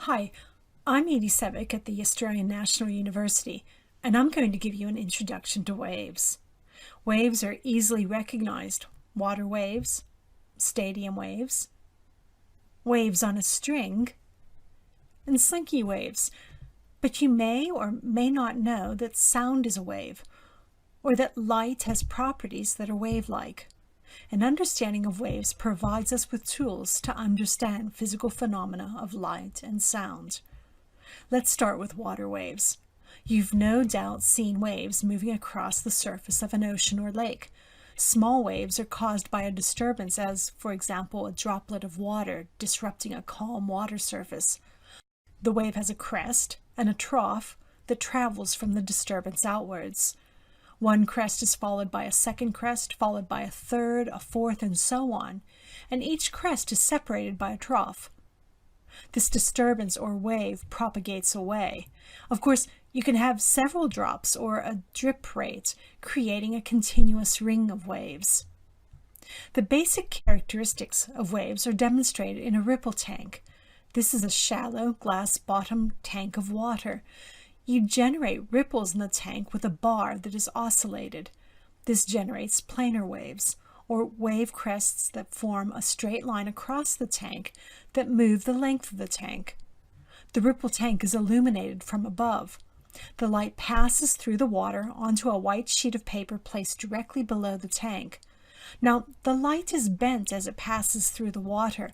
Hi, I'm Edie Sevick at the Australian National University, and I'm going to give you an introduction to waves. Waves are easily recognized: water waves, stadium waves, waves on a string, and slinky waves. But you may or may not know that sound is a wave, or that light has properties that are wave-like. An understanding of waves provides us with tools to understand physical phenomena of light and sound. Let's start with water waves. You've no doubt seen waves moving across the surface of an ocean or lake. Small waves are caused by a disturbance, as, for example, a droplet of water disrupting a calm water surface. The wave has a crest and a trough that travels from the disturbance outwards. One crest is followed by a second crest, followed by a third, a fourth, and so on, and each crest is separated by a trough. This disturbance or wave propagates away. Of course, you can have several drops or a drip rate, creating a continuous ring of waves. The basic characteristics of waves are demonstrated in a ripple tank. This is a shallow glass-bottomed tank of water. You generate ripples in the tank with a bar that is oscillated. This generates planar waves, or wave crests that form a straight line across the tank that move the length of the tank. The ripple tank is illuminated from above. The light passes through the water onto a white sheet of paper placed directly below the tank. Now, the light is bent as it passes through the water.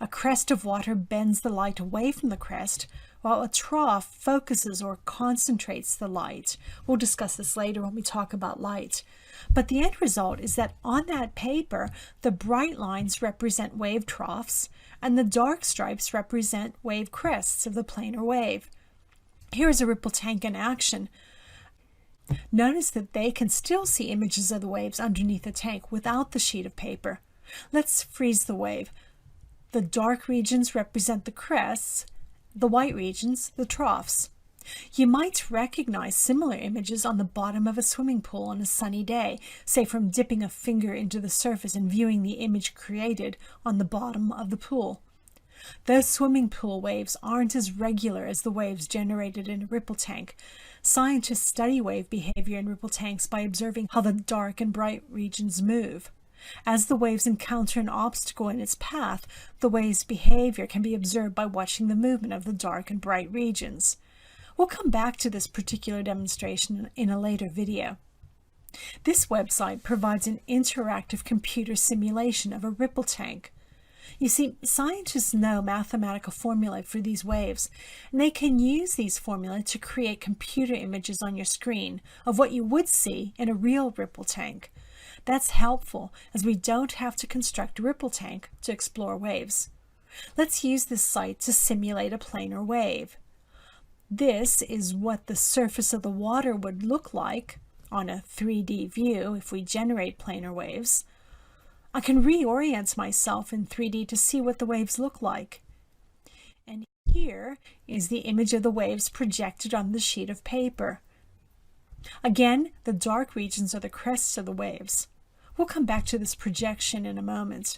A crest of water bends the light away from the crest, while a trough focuses or concentrates the light. We'll discuss this later when we talk about light. But the end result is that on that paper, the bright lines represent wave troughs, and the dark stripes represent wave crests of the planar wave. Here is a ripple tank in action. Notice that they can still see images of the waves underneath the tank without the sheet of paper. Let's freeze the wave. The dark regions represent the crests, the white regions, the troughs. You might recognize similar images on the bottom of a swimming pool on a sunny day, say from dipping a finger into the surface and viewing the image created on the bottom of the pool. Those swimming pool waves aren't as regular as the waves generated in a ripple tank. Scientists study wave behavior in ripple tanks by observing how the dark and bright regions move. As the waves encounter an obstacle in its path, the wave's behavior can be observed by watching the movement of the dark and bright regions. We'll come back to this particular demonstration in a later video. This website provides an interactive computer simulation of a ripple tank. You see, scientists know mathematical formulae for these waves, and they can use these formulae to create computer images on your screen of what you would see in a real ripple tank. That's helpful, as we don't have to construct a ripple tank to explore waves. Let's use this site to simulate a planar wave. This is what the surface of the water would look like on a 3D view if we generate planar waves. I can reorient myself in 3D to see what the waves look like. And here is the image of the waves projected on the sheet of paper. Again, the dark regions are the crests of the waves. We'll come back to this projection in a moment.